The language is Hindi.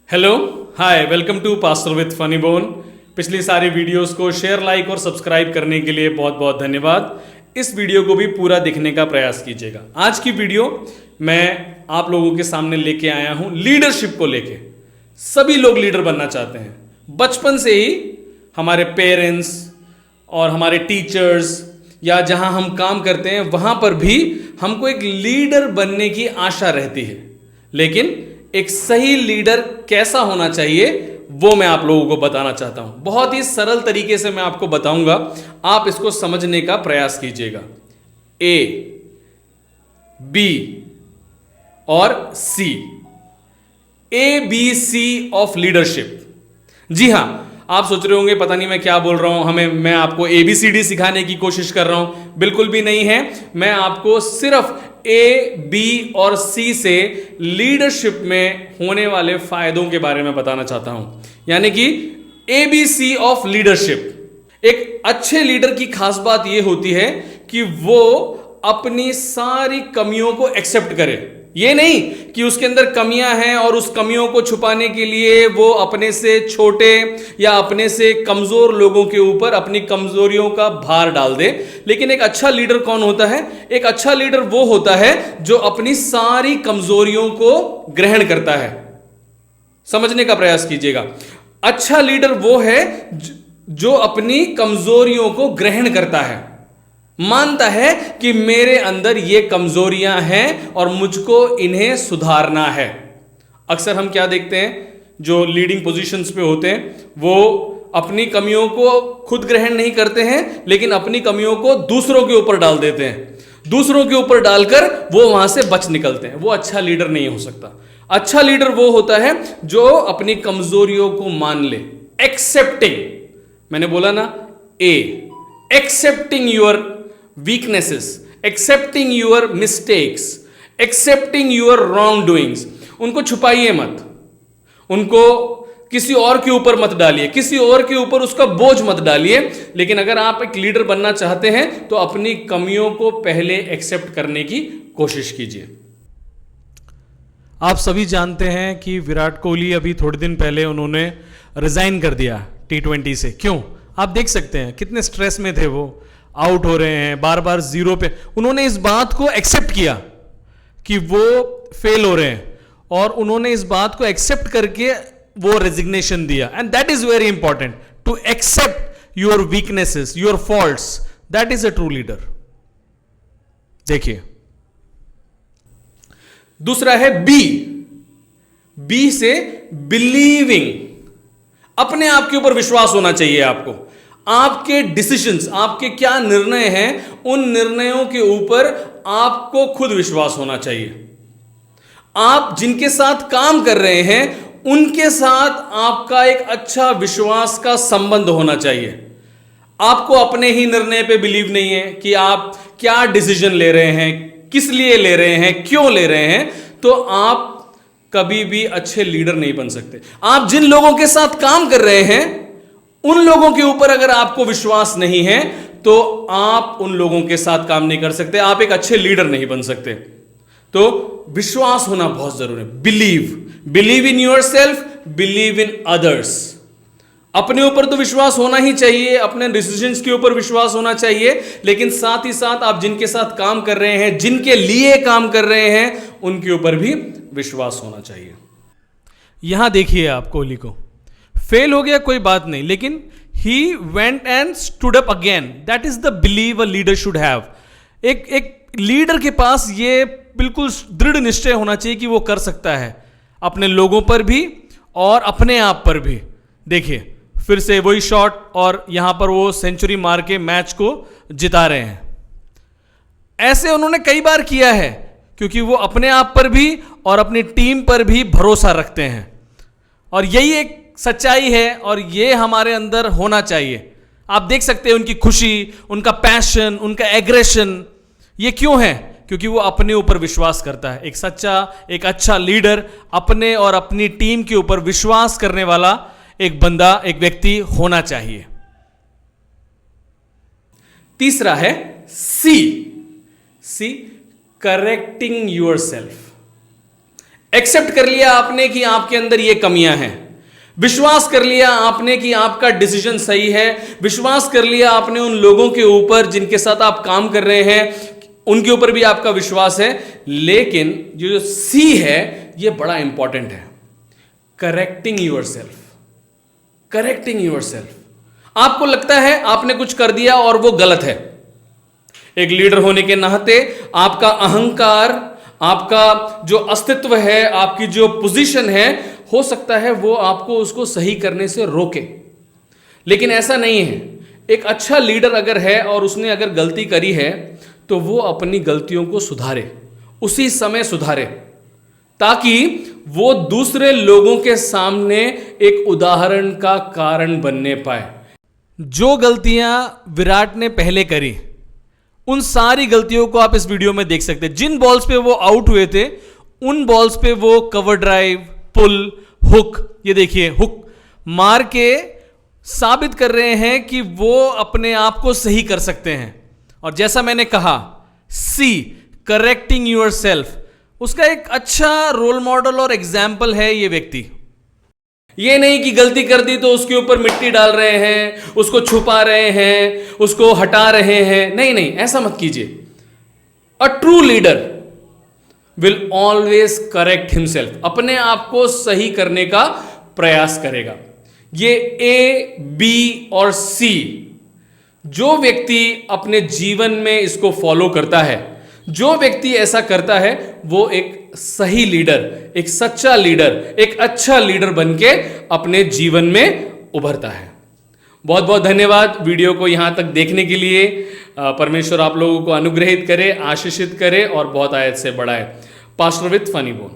Hello, hi, welcome to pastor with funny bone. पिछली सारी वीडियोस को शेयर, लाइक और सब्सक्राइब करने के लिए बहुत बहुत धन्यवाद। इस वीडियो को भी पूरा देखने का प्रयास कीजिएगा। आज की वीडियो मैं आप लोगों के सामने लेके आया हूं लीडरशिप को लेके। सभी लोग लीडर बनना चाहते हैं। बचपन से ही हमारे पेरेंट्स और हमारे टीचर्स या जहां हम काम करते हैं वहां पर भी हमको एक लीडर बनने की आशा रहती है। लेकिन एक सही लीडर कैसा होना चाहिए वो मैं आप लोगों को बताना चाहता हूं। बहुत ही सरल तरीके से मैं आपको बताऊंगा, आप इसको समझने का प्रयास कीजिएगा। ए, बी और सी, ABC ऑफ लीडरशिप। जी हां, आप सोच रहे होंगे पता नहीं मैं क्या बोल रहा हूं, मैं आपको ABCD सिखाने की कोशिश कर रहा हूं। बिल्कुल भी नहीं है। मैं आपको सिर्फ A, B और C से लीडरशिप में होने वाले फायदों के बारे में बताना चाहता हूं। यानी कि ABC ऑफ लीडरशिप। एक अच्छे लीडर की खास बात यह होती है कि वो अपनी सारी कमियों को एक्सेप्ट करे। ये नहीं कि उसके अंदर कमियां हैं और उस कमियों को छुपाने के लिए वो अपने से छोटे या अपने से कमजोर लोगों के ऊपर अपनी कमजोरियों का भार डाल दे। लेकिन एक अच्छा लीडर कौन होता है? एक अच्छा लीडर वो होता है जो अपनी सारी कमजोरियों को ग्रहण करता है। समझने का प्रयास कीजिएगा। अच्छा लीडर वो है जो अपनी कमजोरियों को ग्रहण करता है, मानता है कि मेरे अंदर ये कमजोरियां हैं और मुझको इन्हें सुधारना है। अक्सर हम क्या देखते हैं, जो लीडिंग पोजीशंस पे होते हैं वो अपनी कमियों को खुद ग्रहण नहीं करते हैं, लेकिन अपनी कमियों को दूसरों के ऊपर डाल देते हैं। दूसरों के ऊपर डालकर वो वहां से बच निकलते हैं। वो अच्छा लीडर नहीं हो सकता। अच्छा लीडर वो होता है जो अपनी कमजोरियों को मान ले। एक्सेप्टिंग, मैंने बोला ना, accepting your weaknesses, accepting your mistakes, accepting your wrongdoings। उनको छुपाइए मत, उनको किसी और के ऊपर मत डालिए, किसी और के ऊपर उसका बोझ मत डालिए। लेकिन अगर आप एक लीडर बनना चाहते हैं तो अपनी कमियों को पहले एक्सेप्ट करने की कोशिश कीजिए। आप सभी जानते हैं कि विराट कोहली अभी थोड़े दिन पहले उन्होंने रिजाइन कर दिया T20 से। क्यों? आप देख सकते हैं कितने स्ट्रेस में थे, वो आउट हो रहे हैं, बार बार जीरो पे। उन्होंने इस बात को एक्सेप्ट किया कि वो फेल हो रहे हैं और उन्होंने इस बात को एक्सेप्ट करके वो रेजिग्नेशन दिया। And that is very important, to accept your weaknesses, your faults. That is a true leader. देखिए, दूसरा है बी से बिलीविंग। अपने आप के ऊपर विश्वास होना चाहिए आपको। आपके डिसीजंस, आपके क्या निर्णय हैं, उन निर्णयों के ऊपर आपको खुद विश्वास होना चाहिए। आप जिनके साथ काम कर रहे हैं उनके साथ आपका एक अच्छा विश्वास का संबंध होना चाहिए। आपको अपने ही निर्णय पे बिलीव नहीं है कि आप क्या डिसीजन ले रहे हैं, किस लिए ले रहे हैं, क्यों ले रहे हैं, तो आप कभी भी अच्छे लीडर नहीं बन सकते। आप जिन लोगों के साथ काम कर रहे हैं उन लोगों के ऊपर अगर आपको विश्वास नहीं है तो आप उन लोगों के साथ काम नहीं कर सकते, आप एक अच्छे लीडर नहीं बन सकते। तो विश्वास होना बहुत जरूरी है। Believe in yourself, believe in others. अपने ऊपर तो विश्वास होना ही चाहिए, अपने डिसीजंस के ऊपर विश्वास होना चाहिए, लेकिन साथ ही साथ आप जिनके साथ काम कर रहे हैं, जिनके लिए काम कर रहे हैं, उनके ऊपर भी विश्वास होना चाहिए। यहां देखिए, आप कोहली को फेल हो गया, कोई बात नहीं, लेकिन he went and stood up again. That is the believe a leader should have. एक लीडर के पास ये बिल्कुल दृढ़ निश्चय होना चाहिए कि वो कर सकता है, अपने लोगों पर भी और अपने आप पर भी। देखिए, फिर से वही शॉट और यहां पर वो सेंचुरी मार के मैच को जिता रहे हैं। ऐसे उन्होंने कई बार किया है क्योंकि वो अपने आप पर भी और अपनी टीम पर भी भरोसा रखते हैं। और यही एक सच्चाई है और ये हमारे अंदर होना चाहिए। आप देख सकते हैं उनकी खुशी, उनका पैशन, उनका एग्रेशन। ये क्यों है? क्योंकि वो अपने ऊपर विश्वास करता है। एक सच्चा, एक अच्छा लीडर अपने और अपनी टीम के ऊपर विश्वास करने वाला एक बंदा, एक व्यक्ति होना चाहिए। तीसरा है सी, करेक्टिंग योरसेल्फ। एक्सेप्ट कर लिया आपने कि आपके अंदर ये कमियां हैं, विश्वास कर लिया आपने कि आपका डिसीजन सही है, विश्वास कर लिया आपने उन लोगों के ऊपर जिनके साथ आप काम कर रहे हैं, उनके ऊपर भी आपका विश्वास है। लेकिन जो सी है ये बड़ा इंपॉर्टेंट है, करेक्टिंग योरसेल्फ। Correcting yourself. आपको लगता है आपने कुछ कर दिया और वो गलत है, एक लीडर होने के नाते आपका अहंकार, आपका जो अस्तित्व है, आपकी जो पोजीशन है, हो सकता है वो आपको उसको सही करने से रोके। लेकिन ऐसा नहीं है। एक अच्छा लीडर अगर है और उसने अगर गलती करी है तो वो अपनी गलतियों को सुधारे, उसी समय सुधारे, ताकि वो दूसरे लोगों के सामने एक उदाहरण का कारण बनने पाए। जो गलतियां विराट ने पहले करी, उन सारी गलतियों को आप इस वीडियो में देख सकते हैं। जिन बॉल्स पे वो आउट हुए थे, उन बॉल्स पे वो कवर ड्राइव, पुल, हुक, ये देखिए हुक मार के साबित कर रहे हैं कि वो अपने आप को सही कर सकते हैं। और जैसा मैंने कहा, सी, करेक्टिंग योरसेल्फ, उसका एक अच्छा रोल मॉडल और एग्जाम्पल है ये व्यक्ति। ये नहीं कि गलती कर दी तो उसके ऊपर मिट्टी डाल रहे हैं, उसको छुपा रहे हैं, उसको हटा रहे हैं। नहीं नहीं, ऐसा मत कीजिए। अ true leader will always correct himself, अपने आप को सही करने का प्रयास करेगा। ये ए, बी और सी, जो व्यक्ति अपने जीवन में इसको फॉलो करता है, जो व्यक्ति ऐसा करता है, वो एक सही लीडर, एक सच्चा लीडर, एक अच्छा लीडर बनके अपने जीवन में उभरता है। बहुत बहुत धन्यवाद वीडियो को यहां तक देखने के लिए। परमेश्वर आप लोगों को अनुग्रहित करे, आशीषित करे और बहुत आयत से बढ़ाए। Pastor with funny bone.